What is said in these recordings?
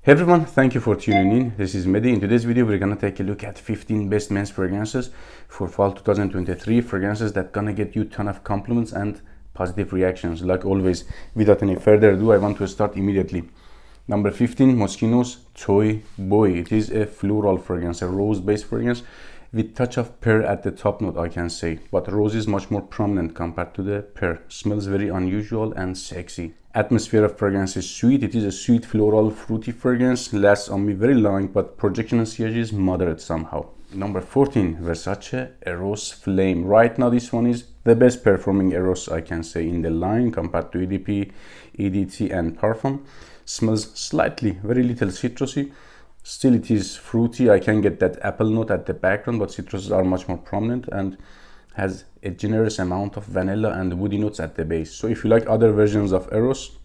Hey everyone, thank you for tuning in. This is Mehdi. In today's video, we're gonna take a look at 15 best men's fragrances for fall 2023. Fragrances that gonna get you a ton of compliments and positive reactions. Like always, without any further ado, I want to start immediately. Number 15, Moschino's Toy Boy. It is a floral fragrance, a rose-based fragrance with touch of pear at the top note, I can say. But rose is much more prominent compared to the pear. Smells very unusual and sexy. Atmosphere of fragrance is sweet. It is a sweet floral fruity fragrance. Lasts on me very long, but projection and sillage is moderate somehow. Number 14, Versace Eros Flame. Right now this one is the best performing Eros, I can say, in the line compared to EDP, EDT and Parfum. Smells slightly, very little citrusy. Still it is fruity. I can get that apple note at the background, but citruses are much more prominent and has a generous amount of vanilla and woody notes at the base. So if you like other versions of Eros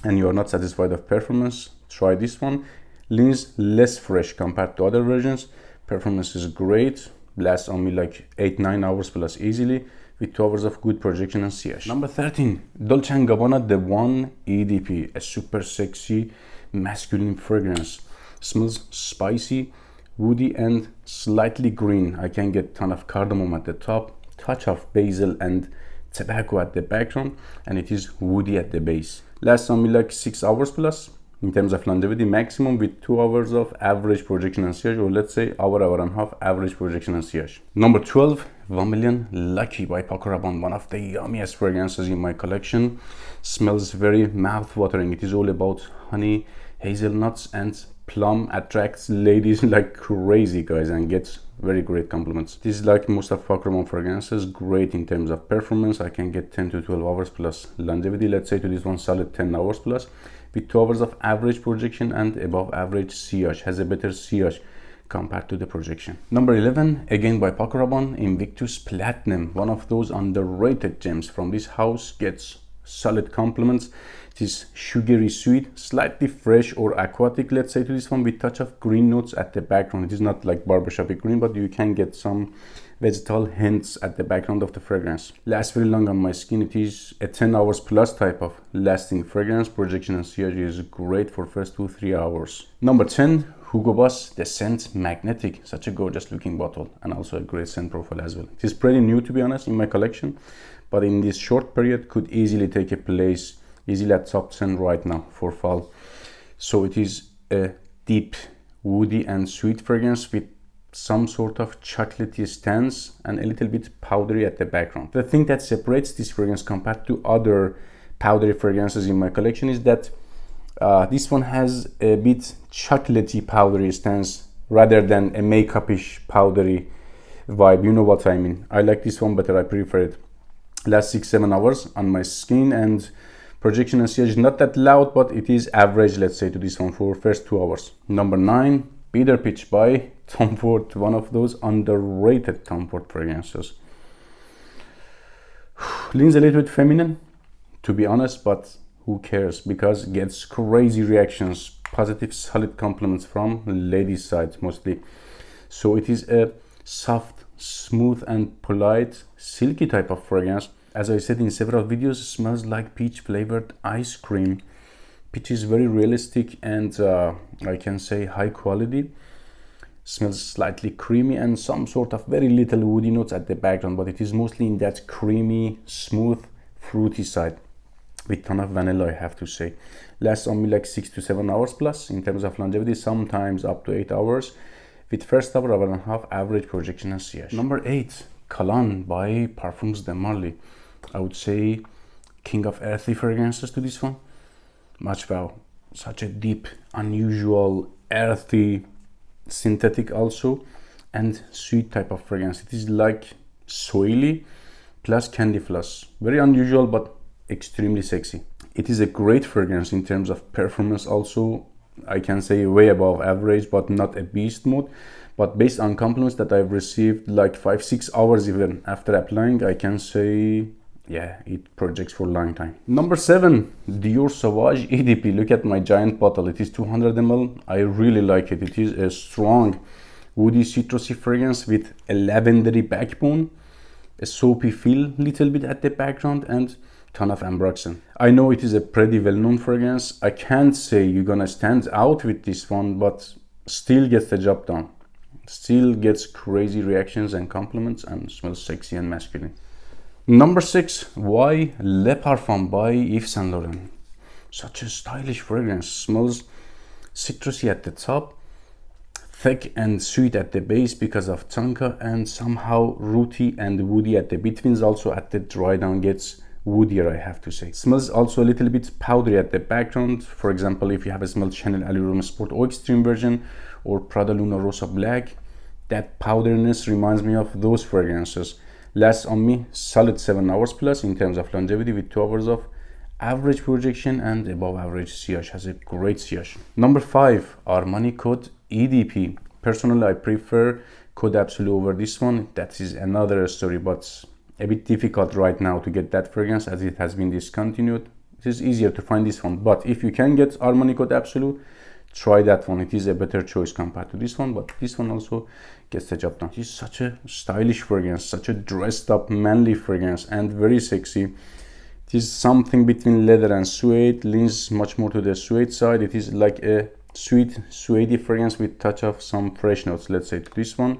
and you are not satisfied with performance, try this one. Leans less fresh compared to other versions. Performance is great. Lasts only like 8-9 hours plus easily, with 2 hours of good projection and sillage. Number 13, Dolce & Gabbana The One EDP, a super sexy masculine fragrance. Smells spicy, woody and slightly green. I can get a ton of cardamom at the top, touch of basil and tobacco at the background, and it is woody at the base. Lasts only like 6 hours plus in terms of longevity maximum, with 2 hours of average projection and sillage, or let's say hour and a half average projection and sillage. Number 12, 1 Million Lucky by Paco Rabanne, one of the yummiest fragrances in my collection. Smells very mouth-watering. It is all about honey, hazelnuts and plum. Attracts ladies like crazy, guys, and gets very great compliments. This is like most of Paco Rabanne fragrances, great in terms of performance. I can get 10 to 12 hours plus longevity. Let's say to this one solid 10 hours plus, with 2 hours of average projection and above average sillage. Has a better sillage compared to the projection. Number 11, again by Paco Rabanne, Invictus Platinum, one of those underrated gems from this house. Gets solid compliments. It is sugary sweet, slightly fresh or aquatic, let's say to this one, with touch of green notes at the background. It is not like barbershop green, but you can get some vegetal hints at the background of the fragrance. Lasts very long on my skin. It is a 10 hours plus type of lasting fragrance. Projection and sillage is great for first 2-3 hours. Number 10, Hugo Boss The Scent Magnetic. Such a gorgeous looking bottle and also a great scent profile as well. It is pretty new, to be honest, in my collection, but in this short period could easily take a place easily at top 10 right now for fall. So it is a deep woody and sweet fragrance with some sort of chocolatey stance and a little bit powdery at the background. The thing that separates this fragrance compared to other powdery fragrances in my collection is that this one has a bit chocolatey powdery stance rather than a makeup-ish powdery vibe. You know what I mean. I like this one better. I prefer it. Lasts 6-7 hours on my skin, and projection and sillage not that loud, but it is average, let's say, to this one for first 2 hours. Number 9, Bitter Peach by Tom Ford, one of those underrated Tom Ford fragrances. Leans a little bit feminine, to be honest, but who cares, because it gets crazy reactions, positive solid compliments from ladies' side mostly. So it is a soft, smooth and polite silky type of fragrance. As I said in several videos, smells like peach flavored ice cream. Peach is very realistic and I can say high quality. Smells slightly creamy and some sort of very little woody notes at the background, but it is mostly in that creamy, smooth, fruity side with ton of vanilla, I have to say. Lasts only like 6 to 7 hours plus in terms of longevity, sometimes up to 8 hours, with first hour and a half average projection and sillage. Number 8, Cologne by Parfums de Marly. I would say king of earthy fragrances to this one. Much wow, such a deep, unusual, earthy, synthetic also, and sweet type of fragrance. It is like soily plus candy floss. Very unusual, but extremely sexy. It is a great fragrance in terms of performance also. I can say way above average, but not a beast mode. But based on compliments that I've received like 5-6 hours even after applying, I can say, yeah, it projects for a long time. Number 7, Dior Sauvage EDP. Look at my giant bottle. It is 200 ml. I really like it. It is a strong woody citrusy fragrance with a lavendery backbone, a soapy feel little bit at the background, and ton of ambroxan. I know it is a pretty well-known fragrance. I can't say you're gonna stand out with this one, but still gets the job done. Still gets crazy reactions and compliments and smells sexy and masculine. Number 6, Y Le Parfum by Yves Saint Laurent. Such a stylish fragrance. Smells citrusy at the top, thick and sweet at the base because of tonka, and somehow rooty and woody at the betweens. Also at the dry down gets woodier, I have to say. Smells also a little bit powdery at the background. For example, if you have smelled Chanel Allure Sport Eau Extreme version or Prada Luna Rosa Black, that powderiness reminds me of those fragrances. Lasts on me solid 7 hours plus in terms of longevity, with 2 hours of average projection and above average sillage. Has a great sillage. Number 5, Armani Code EDP. Personally, I prefer Code Absolu over this one. That is another story, but a bit difficult right now to get that fragrance as it has been discontinued. It is easier to find this one, but if you can get Armani Code Absolu, try that one. It is a better choice compared to this one, but this one also gets the job done. It is such a stylish fragrance, such a dressed up manly fragrance, and very sexy. It is something between leather and suede, leans much more to the suede side. It is like a sweet suede fragrance with touch of some fresh notes. Let's say this one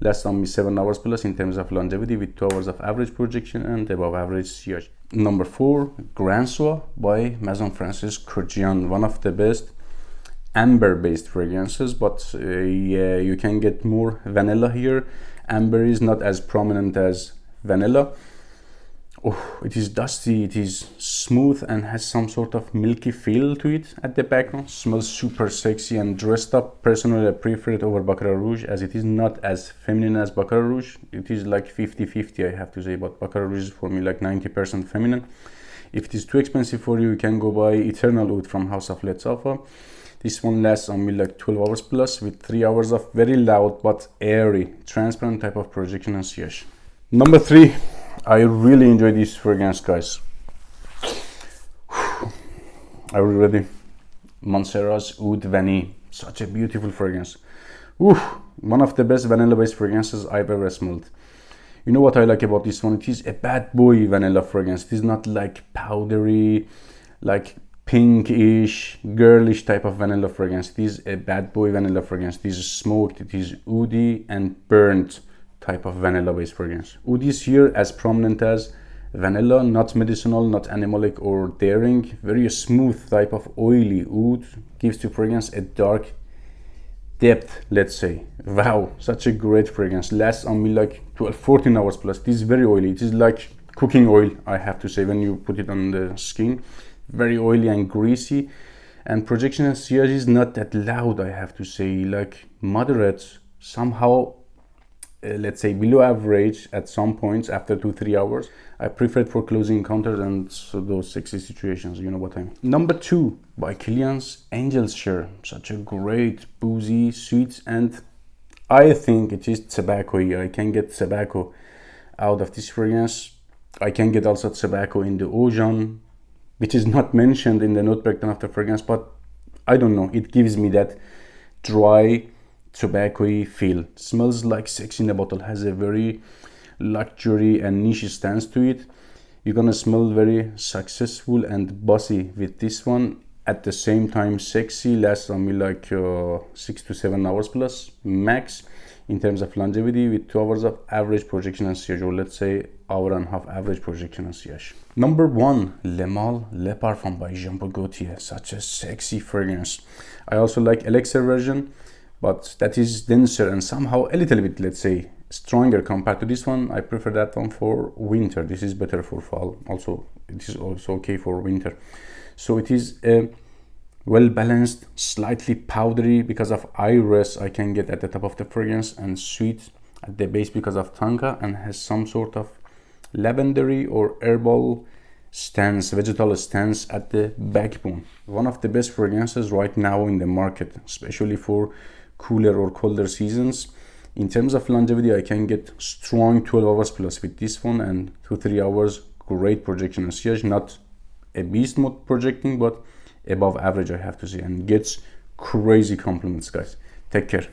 lasts on me 7 hours plus in terms of longevity, with 2 hours of average projection and above average sillage. Number 4, Grand Soir by Maison Francis Kurkdjian. One of the best amber based fragrances, but yeah, you can get more vanilla here. Amber is not as prominent as vanilla. Oh, it is dusty, it is smooth and has some sort of milky feel to it at the background. Smells super sexy and dressed up. Personally, I prefer it over Baccarat Rouge, as it is not as feminine as Baccarat Rouge. It is like 50-50, I have to say, but Baccarat Rouge is for me like 90% feminine. If it is too expensive for you, you can go buy Eternal Oud from House of Let Safa. This one lasts on me like 12 hours plus, with 3 hours of very loud but airy, transparent type of projection and sillage. Number 3, I really enjoy this fragrance, guys. Are we ready? Montserrat's Oud Vanille. Such a beautiful fragrance. One of the best vanilla based fragrances I've ever smelled. You know what I like about this one? It is a bad boy vanilla fragrance. It is not like powdery, like pinkish, girlish type of vanilla fragrance. It is a bad boy vanilla fragrance. It is smoked, it is woody and burnt type of vanilla based fragrance. Oud is here as prominent as vanilla, not medicinal, not animalic or daring. Very smooth type of oily oud gives to fragrance a dark depth, let's say. Wow, such a great fragrance. Lasts on me like 12-14 hours plus. It is very oily. It is like cooking oil, I have to say, when you put it on the skin. Very oily and greasy, and projection and sillage is not that loud, I have to say, like moderate, somehow let's say below average at some points after 2-3 hours. I prefer it for closing encounters and so those sexy situations, you know what I mean. Number 2, by Kilian's Angel's Share. Such a great, boozy, sweet, and I think it is tobacco-y. I can get tobacco out of this fragrance. I can get also tobacco in the Eau Jaune, which is not mentioned in the note breakdown of the fragrance, but I don't know, it gives me that dry, tobacco-y feel. Smells like sex in the bottle. Has a very luxury and niche stance to it. You're gonna smell very successful and bossy with this one. At the same time sexy. Lasts on me like 6 to 7 hours plus max in terms of longevity, with 2 hours of average projection and sillage, or let's say hour and a half average projection and sillage. Number 1, Le Male Le Parfum by Jean Paul Gaultier. Such a sexy fragrance. I also like Elixir version, but that is denser and somehow a little bit, let's say, stronger compared to this one. I prefer that one for winter. This is better for fall. Also, it is also okay for winter. So it is a well balanced, slightly powdery because of iris I can get at the top of the fragrance, and sweet at the base because of tonka, and has some sort of lavendery or herbal stance, vegetal stance at the backbone. One of the best fragrances right now in the market, especially for cooler or colder seasons. In terms of longevity, I can get strong 12 hours plus with this one, and 2-3 hours great projection and sillage. Not a beast mode projecting, but above average, I have to say, and gets crazy compliments, guys. Take care.